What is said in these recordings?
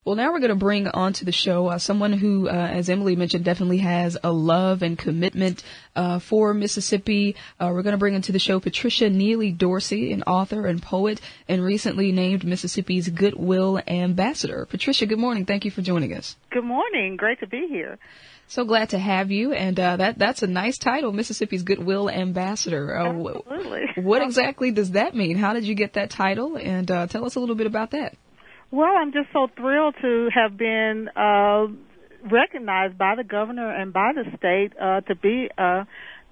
Well, now we're going to bring onto the show someone who, as Emily mentioned, definitely has a love and commitment for Mississippi. We're going to bring into the show Patricia Neely-Dorsey, an author and poet, and recently named Mississippi's Goodwill Ambassador. Patricia, good morning. Thank you for joining us. Good morning. Great to be here. So glad to have you, and that's a nice title, Mississippi's Goodwill Ambassador. Absolutely. What exactly does that mean? How did you get that title? And tell us a little bit about that. Well, I'm just so thrilled to have been recognized by the governor and by the state to be an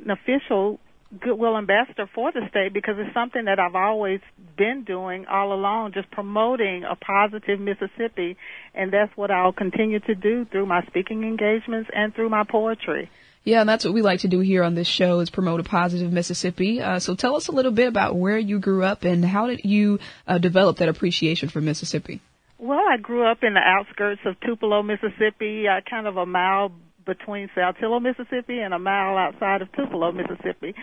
official Goodwill Ambassador for the state, because it's something that I've always been doing all along, just promoting a positive Mississippi, and that's what I'll continue to do through my speaking engagements and through my poetry. Yeah, and that's what we like to do here on this show, is promote a positive Mississippi. So tell us a little bit about where you grew up and how did you develop that appreciation for Mississippi? Well, I grew up in the outskirts of Tupelo, Mississippi, kind of a mile between Saltillo, Mississippi, and a mile outside of Tupelo, Mississippi.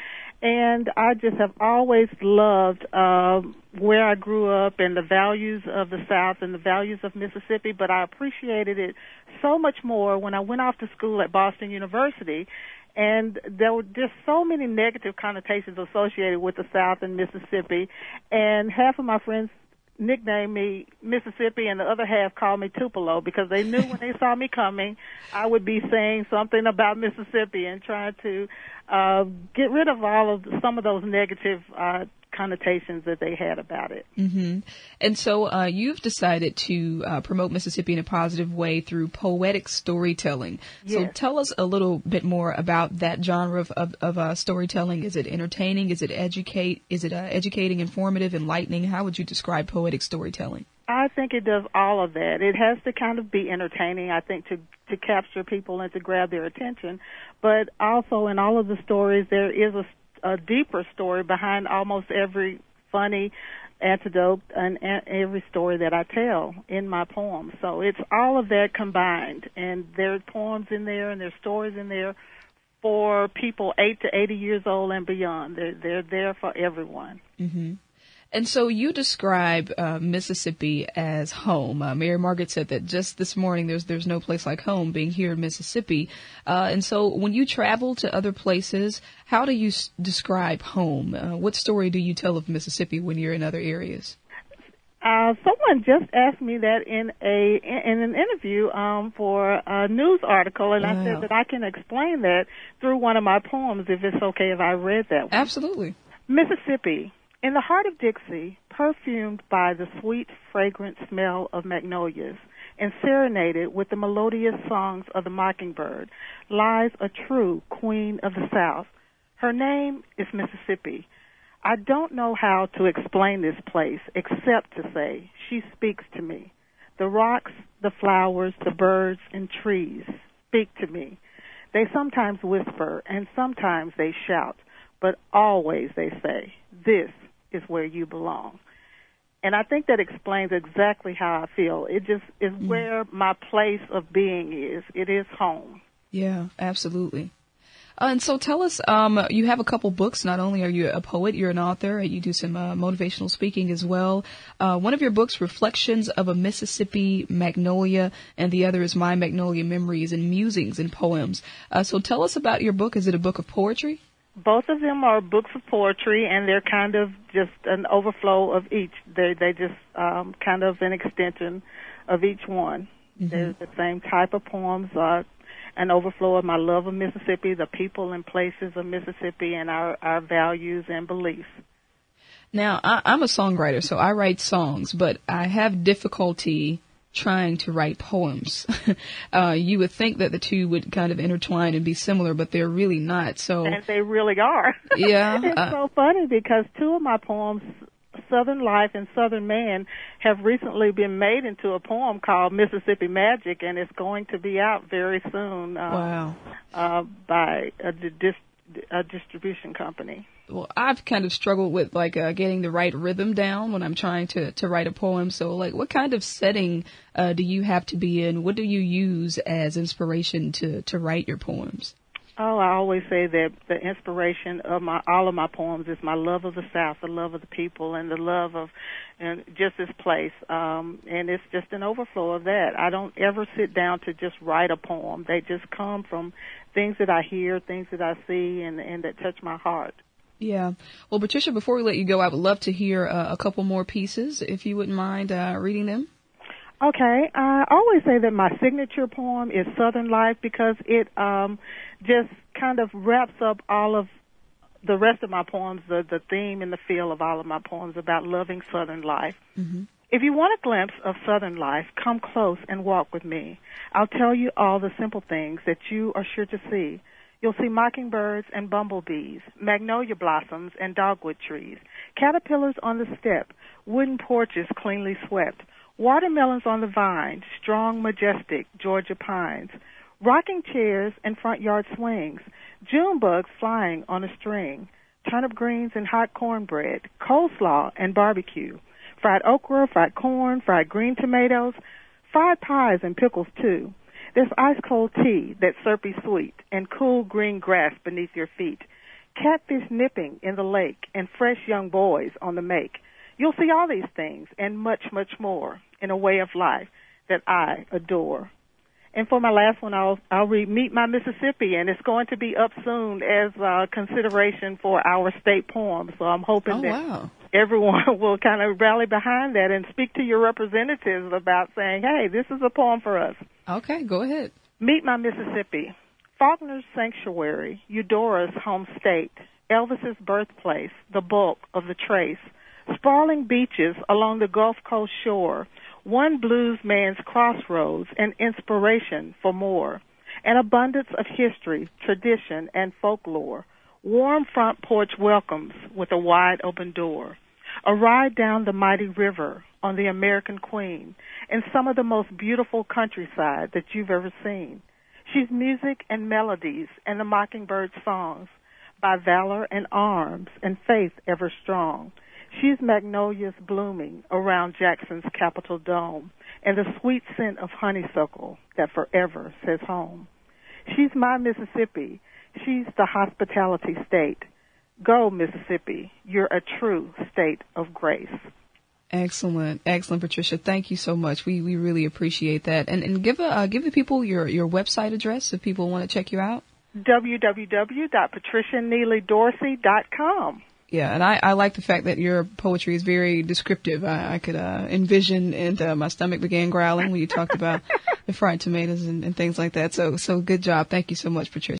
And I just have always loved where I grew up and the values of the South and the values of Mississippi, but I appreciated it so much more when I went off to school at Boston University, and there were just so many negative connotations associated with the South and Mississippi, and half of my friends nicknamed me Mississippi and the other half called me Tupelo, because they knew when they saw me coming I would be saying something about Mississippi and trying to get rid of some of those negative connotations that they had about it. Mm-hmm. And so you've decided to promote Mississippi in a positive way through poetic storytelling. Yes. So tell us a little bit more about that genre of storytelling. Is it entertaining? Is it educating, informative, enlightening? How would you describe poetic storytelling? I think it does all of that. It has to kind of be entertaining, I think, to capture people and to grab their attention. But also in all of the stories, there is a deeper story behind almost every funny anecdote and every story that I tell in my poems. So it's all of that combined, and there are poems in there and there are stories in there for people 8 to 80 years old and beyond. They're there for everyone. Mm-hmm. And so you describe Mississippi as home. Mary Margaret said that just this morning there's no place like home, being here in Mississippi. And so when you travel to other places, how do you describe home? What story do you tell of Mississippi when you're in other areas? Someone just asked me that in an interview for a news article, and I said that I can explain that through one of my poems, if it's okay if I read that one. Absolutely. Mississippi. In the heart of Dixie, perfumed by the sweet, fragrant smell of magnolias and serenaded with the melodious songs of the mockingbird, lies a true queen of the South. Her name is Mississippi. I don't know how to explain this place except to say she speaks to me. The rocks, the flowers, the birds, and trees speak to me. They sometimes whisper and sometimes they shout, but always they say, "This is where you belong." And I think that explains exactly how I feel. It just is where my place of being is. It is home. Yeah, absolutely. And so tell us, you have a couple books. Not only are you a poet, you're an author. You do some motivational speaking as well. One of your books, Reflections of a Mississippi Magnolia, and the other is My Magnolia Memories and Musings and Poems. So tell us about your book. Is it a book of poetry? Both of them are books of poetry, and they're kind of just an overflow of each. They just kind of an extension of each one. Mm-hmm. They're the same type of poems, an overflow of my love of Mississippi, the people and places of Mississippi, and our values and beliefs. Now, I'm a songwriter, so I write songs, but I have difficulty trying to write poems. You would think that the two would kind of intertwine and be similar, but they're really not. So, and they really are. Yeah. It's so funny because two of my poems, Southern Life and Southern Man, have recently been made into a poem called Mississippi Magic, and it's going to be out very soon. Wow. By a distribution company. Well, I've kind of struggled with getting the right rhythm down when I'm trying to write a poem. So what kind of setting do you have to be in? What do you use as inspiration to write your poems? Oh, I always say that the inspiration of all of my poems is my love of the South, the love of the people, and the love of and just this place. And it's just an overflow of that. I don't ever sit down to just write a poem. They just come from things that I hear, things that I see, and that touch my heart. Yeah. Well, Patricia, before we let you go, I would love to hear a couple more pieces, if you wouldn't mind reading them. Okay. I always say that my signature poem is Southern Life because it just kind of wraps up all of the rest of my poems, the theme and the feel of all of my poems about loving Southern life. Mm-hmm. If you want a glimpse of Southern life, come close and walk with me. I'll tell you all the simple things that you are sure to see. You'll see mockingbirds and bumblebees, magnolia blossoms and dogwood trees, caterpillars on the step, wooden porches cleanly swept, watermelons on the vine, strong, majestic Georgia pines, rocking chairs and front yard swings, June bugs flying on a string, turnip greens and hot cornbread, coleslaw and barbecue, fried okra, fried corn, fried green tomatoes, fried pies and pickles too. There's ice-cold tea that's syrupy sweet and cool green grass beneath your feet, catfish nipping in the lake and fresh young boys on the make. You'll see all these things and much, much more in a way of life that I adore. And for my last one, I'll read Meet My Mississippi, and it's going to be up soon as consideration for our state poem. So I'm hoping that everyone will kind of rally behind that and speak to your representatives about saying, hey, this is a poem for us. Okay, go ahead. Meet My Mississippi. Faulkner's sanctuary, Eudora's home state, Elvis's birthplace, the bulk of the trace, sprawling beaches along the Gulf Coast shore, one blues man's crossroads and inspiration for more, an abundance of history, tradition, and folklore, warm front porch welcomes with a wide open door, a ride down the mighty river on the American Queen, and some of the most beautiful countryside that you've ever seen. She's music and melodies and the mockingbird's songs, by valor and arms and faith ever strong. She's magnolias blooming around Jackson's Capitol dome and the sweet scent of honeysuckle that forever says home. She's my Mississippi. She's the hospitality state. Go, Mississippi. You're a true state of grace. Excellent. Excellent, Patricia. Thank you so much. We really appreciate that. And give the people your website address if people want to check you out. www.patricianeely-dorsey.com. Yeah, and I like the fact that your poetry is very descriptive. I could envision, and my stomach began growling when you talked about the fried tomatoes and things like that. So good job. Thank you so much, Patricia.